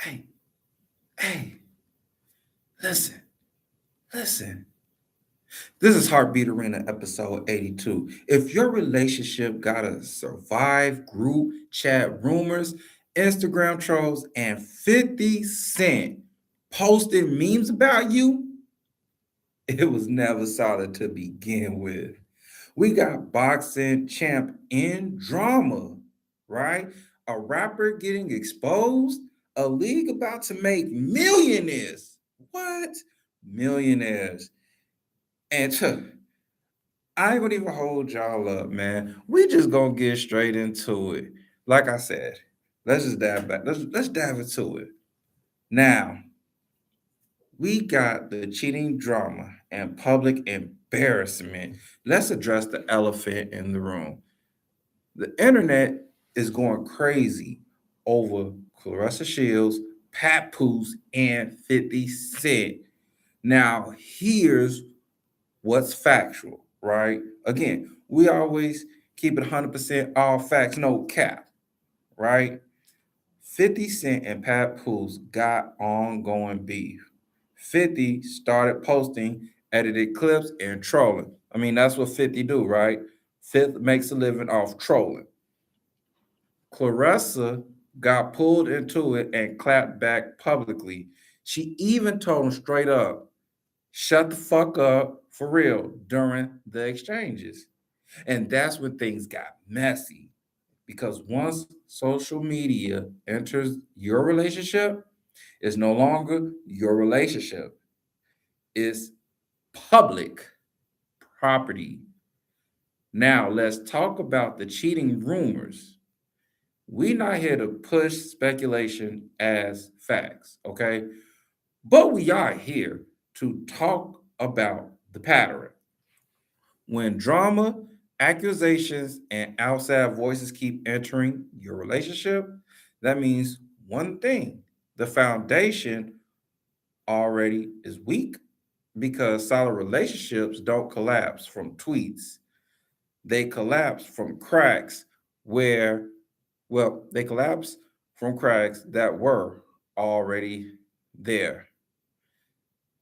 Hey, hey, listen, listen. This is Heartbeat Arena episode 82. If your relationship gotta survive group chat rumors, Instagram trolls, and 50 Cent posted memes about you, it was never solid to begin with. We got boxing champ in drama, right? A rapper getting exposed, a league about to make millionaires. What? Millionaires. And I ain't gonna even hold y'all up, man. We just gonna get straight into it. Like I said, let's just dive back. Let's dive into it. Now, we got the cheating drama and public embarrassment. Let's address the elephant in the room. The internet is going crazy over Claressa Shields, Papoose, and 50 Cent. Now, here's what's factual, right? Again, we always keep it 100% all facts, no cap, right? 50 Cent and Papoose got ongoing beef. 50 started posting edited clips and trolling. I mean, that's what 50 do, right? Fifth makes a living off trolling. Claressa got pulled into it and clapped back publicly. She even told him straight up, shut the fuck up for real during the exchanges. And that's when things got messy because once social media enters your relationship, it's no longer your relationship, it's public property. Now, let's talk about the cheating rumors. We're not here to push speculation as facts, okay? But we are here to talk about the pattern. When drama, accusations, and outside voices keep entering your relationship, that means one thing: the foundation already is weak because solid relationships don't collapse from tweets. They collapse from cracks where, well, they collapse from cracks that were already there.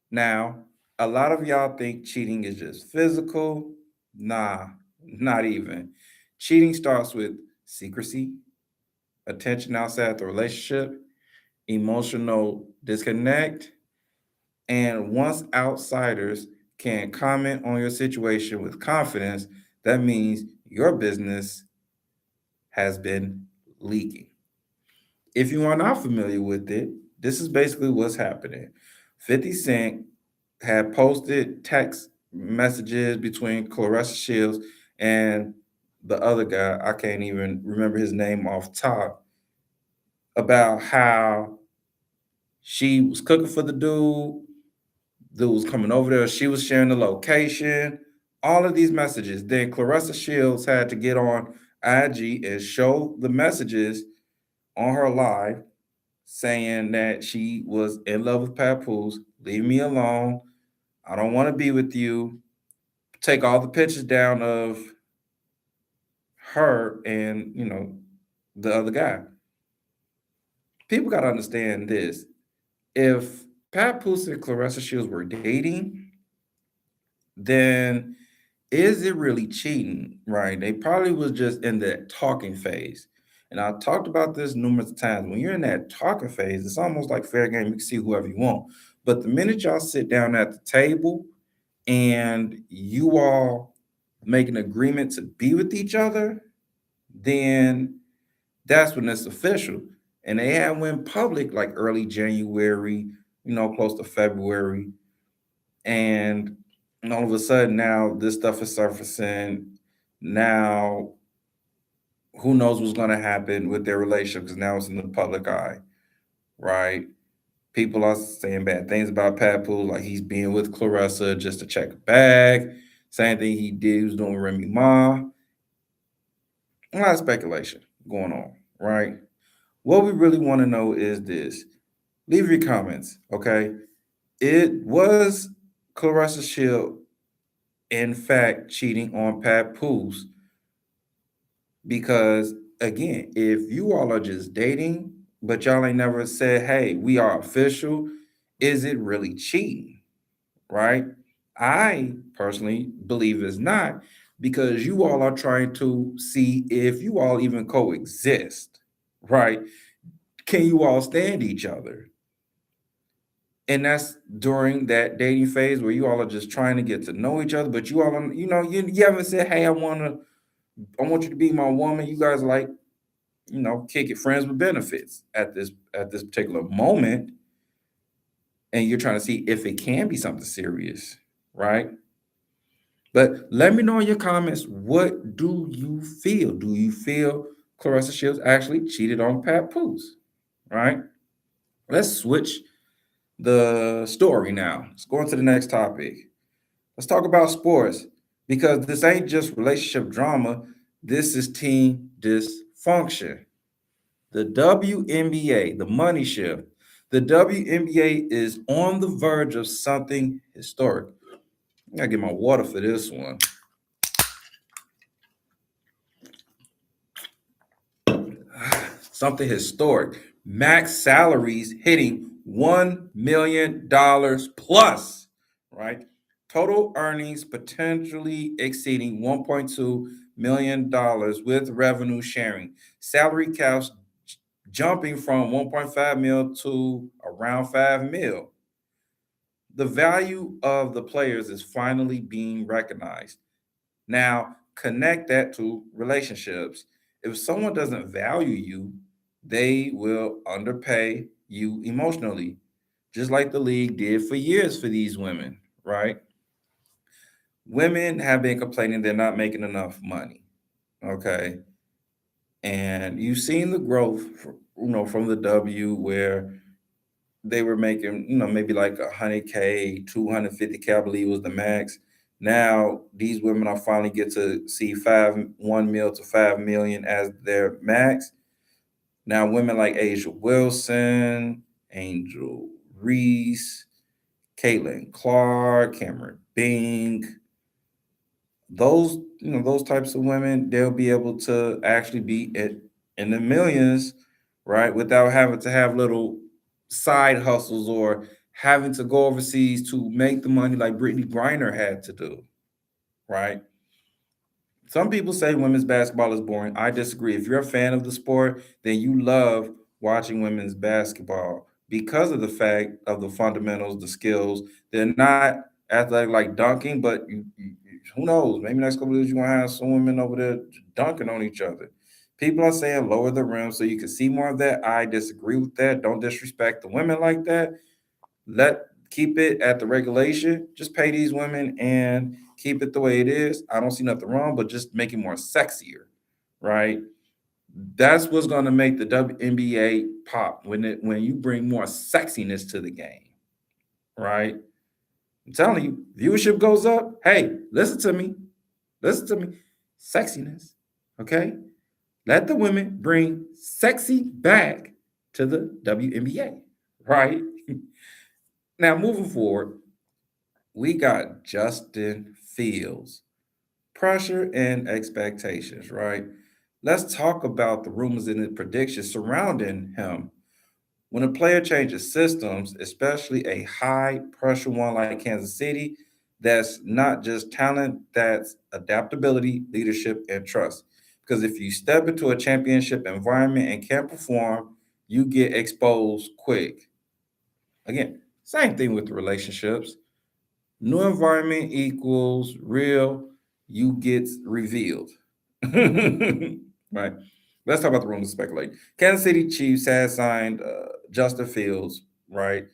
Now, a lot of y'all think cheating is just physical. Nah, not even. Cheating starts with secrecy, attention outside the relationship, emotional disconnect, and once outsiders can comment on your situation with confidence, that means your business has been leaking. If you are not familiar with it, this is basically what's happening. 50 Cent had posted text messages between Claressa Shields and the other guy, I can't even remember his name off top, about how she was cooking for the dude was coming over there, she was sharing the location, all of these messages. Then Claressa Shields had to get on IG and show the messages on her live saying that she was in love with Papoose, leave me alone, I don't want to be with you, take all the pictures down of her and, the other guy. People got to understand this. If Papoose and Claressa Shields were dating, then is it really cheating? Right? They probably was just in that talking phase. And I talked about this numerous times. When you're in that talking phase, it's almost like fair game. You can see whoever you want. But the minute y'all sit down at the table and you all make an agreement to be with each other, then that's when it's official. And they had went public like early January, close to February. And all of a sudden now this stuff is surfacing. Now, who knows what's going to happen with their relationship because now it's in the public eye, right? People are saying bad things about Papoose, like he's being with Claressa just to check a bag. Same thing he did, he was doing Remy Ma. A lot of speculation going on, right? What we really want to know is this. Leave your comments, okay? It was Claressa Shield, in fact, cheating on Papoose because, again, if you all are just dating, but y'all ain't never said, hey, we are official. Is it really cheating? Right? I personally believe it's not because you all are trying to see if you all even coexist, right? Can you all stand each other? And that's during that dating phase where you all are just trying to get to know each other, but you all, you haven't said, hey, I want you to be my woman. You guys are like, kick it friends with benefits at this particular moment, and you're trying to see if it can be something serious, right? But let me know in your comments, what do you feel? Do you feel Claressa Shields actually cheated on Papoose? Right? Let's switch the story now. Let's go on to the next topic. Let's talk about sports because this ain't just relationship drama. This is team dysfunction. The WNBA, the money shift. The WNBA is on the verge of something historic. I gotta get my water for this one. Something historic. Max salaries hitting $1 million plus, right? Total earnings potentially exceeding $1.2 million with revenue sharing. Salary caps jumping from 1.5 mil to around 5 mil. The value of the players is finally being recognized. Now, connect that to relationships. If someone doesn't value you, they will underpay you emotionally, just like the league did for years for these women, right? Women have been complaining they're not making enough money, okay? And you've seen the growth, from the W where they were making, maybe like 100K, 250K, I believe was the max. Now these women are finally get to see 1 mil to 5 million as their max. Now women like Asia Wilson, Angel Reese, Caitlin Clark, Cameron Bing, those types of women, they'll be able to actually be in the millions, right, without having to have little side hustles or having to go overseas to make the money like Brittany Griner had to do, right? Some people say women's basketball is boring. I disagree. If you're a fan of the sport, then you love watching women's basketball because of the fact of the fundamentals, the skills. They're not athletic like dunking, but who knows? Maybe next couple of years you're gonna have some women over there dunking on each other. People are saying lower the rim so you can see more of that. I disagree with that. Don't disrespect the women like that. Let Keep it at the regulation. Just pay these women and keep it the way it is. I don't see nothing wrong, but just make it more sexier, right? That's what's going to make the WNBA pop when you bring more sexiness to the game, right? I'm telling you, viewership goes up. Hey, listen to me. Listen to me. Sexiness, okay? Let the women bring sexy back to the WNBA, right? Now, moving forward, we got Justin Fields. Pressure and expectations, right? Let's talk about the rumors and the predictions surrounding him. When a player changes systems, especially a high pressure one like Kansas City, that's not just talent, that's adaptability, leadership, and trust. Because if you step into a championship environment and can't perform, you get exposed quick. Again, same thing with the relationships. New environment equals real, you get revealed. Right. Let's talk about the rumors of speculation. Kansas City Chiefs has signed Justin Fields, right?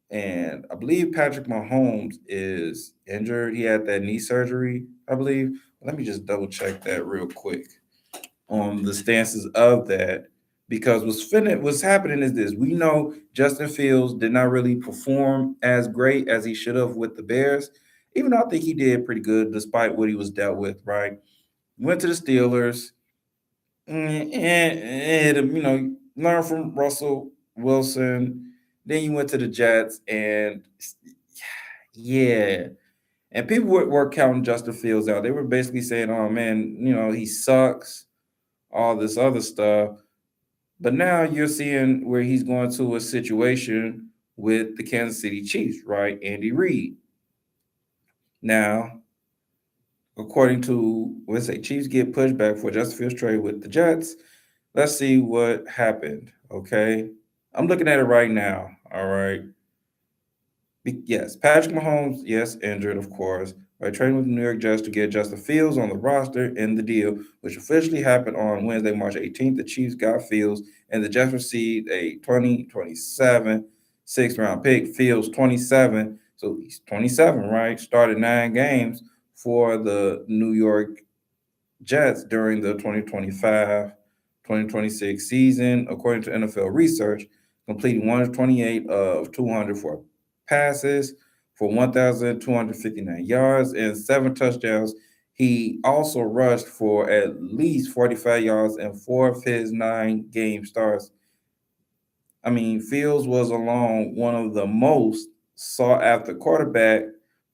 And I believe Patrick Mahomes is injured. He had that knee surgery, I believe. Let me just double check that real quick on the stances of that because what's happening is this. We know Justin Fields did not really perform as great as he should have with the Bears, even though I think he did pretty good despite what he was dealt with, right? Went to the Steelers and learn from Russell Wilson. Then you went to the Jets and yeah. And people were counting Justin Fields out. They were basically saying, oh man, he sucks, all this other stuff. But now you're seeing where he's going to a situation with the Kansas City Chiefs, right? Andy Reid. Now, according to let's say Chiefs get pushback for Justin Fields trade with the Jets. Let's see what happened. Okay. I'm looking at it right now. All right. Yes, Patrick Mahomes, yes, injured, of course. Right, trading with the New York Jets to get Justin Fields on the roster in the deal, which officially happened on Wednesday, March 18th. The Chiefs got Fields, and the Jets received a 2027 sixth-round pick. Fields, 27, so he's 27, right? Started 9 games for the New York Jets during the 2025-2026 season, according to NFL research, completing 128 of 204 passes for 1,259 yards and 7 touchdowns. He also rushed for at least 45 yards in 4 of his 9 game starts. I mean, Fields was along one of the most sought after quarterback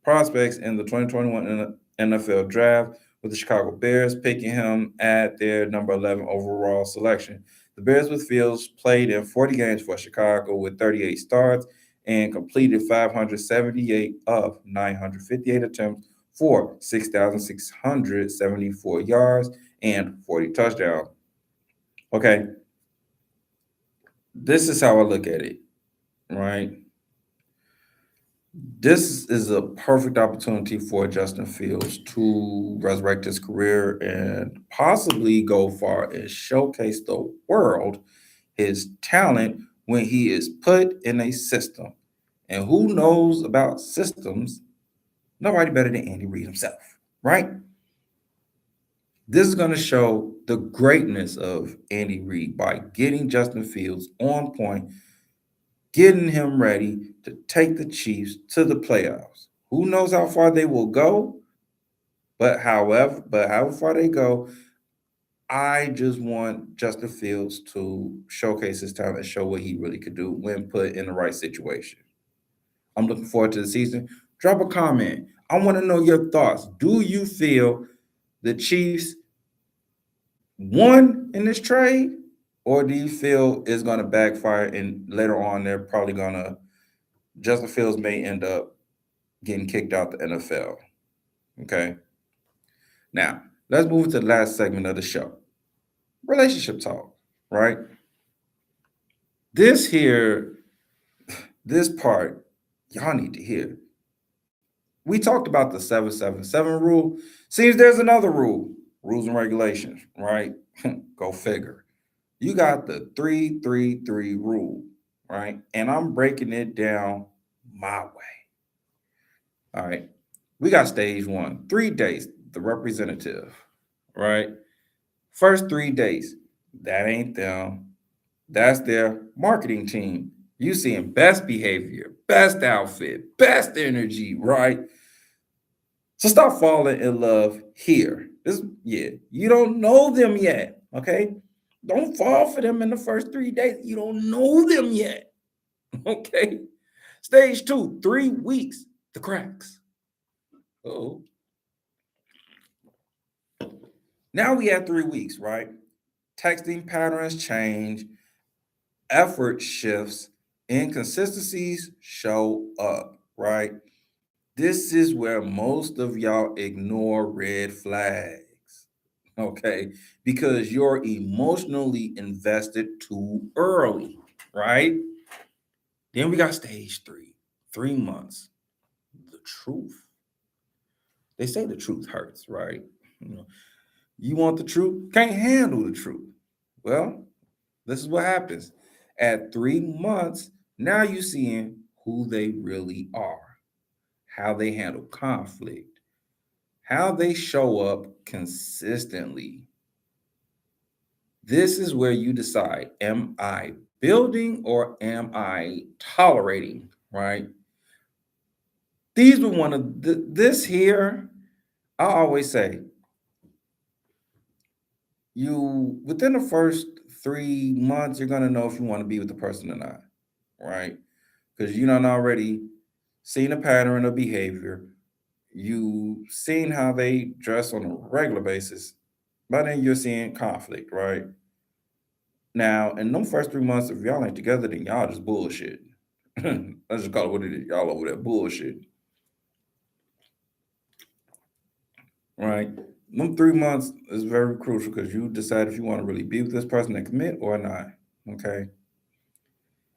prospects in the 2021 NFL draft, with the Chicago Bears picking him at their number 11 overall selection. The Bears with Fields played in 40 games for Chicago with 38 starts and completed 578 of 958 attempts for 6,674 yards and 40 touchdowns. Okay, this is how I look at it, right? This is a perfect opportunity for Justin Fields to resurrect his career and possibly go far and showcase the world his talent when he is put in a system. And who knows about systems? Nobody better than Andy Reid himself, right? This is going to show the greatness of Andy Reid by getting Justin Fields on point, getting him ready to take the Chiefs to the playoffs. Who knows how far they will go? But however far they go, I just want Justin Fields to showcase his talent and show what he really could do when put in the right situation. I'm looking forward to the season. Drop a comment. I want to know your thoughts. Do you feel the Chiefs won in this trade, or do you feel it's going to backfire and later on they're probably going to Justin Fields may end up getting kicked out the NFL? Okay. Now, let's move to the last segment of the show. Relationship talk, right? This here, this part, y'all need to hear. We talked about the 777 rule. Seems there's another rule, rules and regulations, right? Go figure. You got the 333 rule, right? And I'm breaking it down my way. All right. We got stage one, 3 days, the representative, right? First 3 days, that ain't them. That's their marketing team. You seeing best behavior, best outfit, best energy, right? So stop falling in love here. You don't know them yet. Okay. Don't fall for them in the first 3 days. You don't know them yet. Okay. Stage two, 3 weeks, the cracks. Oh. Now we have 3 weeks, right? Texting patterns change, effort shifts, inconsistencies show up, right? This is where most of y'all ignore red flags, okay? Because you're emotionally invested too early, right? Then we got stage three, 3 months. The truth. They say the truth hurts, right? You know, you want the truth? Can't handle the truth. Well, this is what happens. At 3 months, now you're seeing who they really are, how they handle conflict, how they show up consistently. This is where you decide, am I building or am I tolerating, right? These were one of this here. I always say, you within the first 3 months, you're gonna know if you want to be with the person or not, right? Because you don't already seen a pattern of behavior. You seen how they dress on a regular basis. By then you're seeing conflict, right? Now, in them first 3 months, if y'all ain't together, then y'all just bullshit. Let's just call it what it is. Y'all over there bullshit, right? Them 3 months is very crucial because you decide if you want to really be with this person and commit or not. Okay.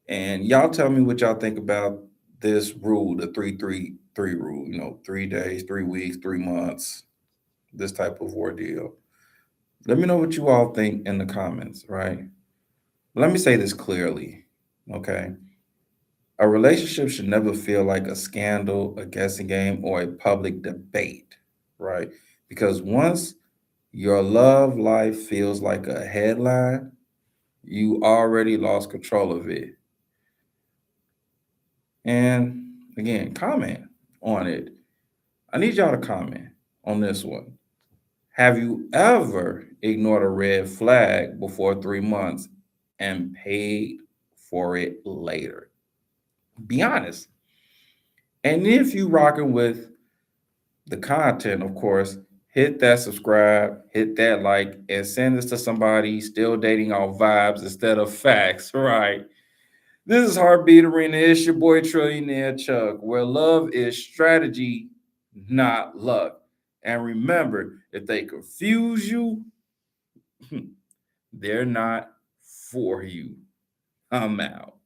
And y'all tell me what y'all think about this rule, the 3-3-3 rule, 3 days, 3 weeks, 3 months, this type of ordeal. Let me know what you all think in the comments, right? Let me say this clearly, okay? A relationship should never feel like a scandal, a guessing game, or a public debate, right? Because once your love life feels like a headline, you already lost control of it. And again, comment on it. I need y'all to comment on this one. Have you ever ignored a red flag before 3 months and paid for it later? Be honest. And if you rocking with the content, of course, hit that subscribe, hit that like, and send this to somebody still dating off vibes instead of facts, right? This is Heartbeat Arena. It's your boy Trillionaire Chuck, where love is strategy, not luck. And remember, if they confuse you, they're not for you. I'm out.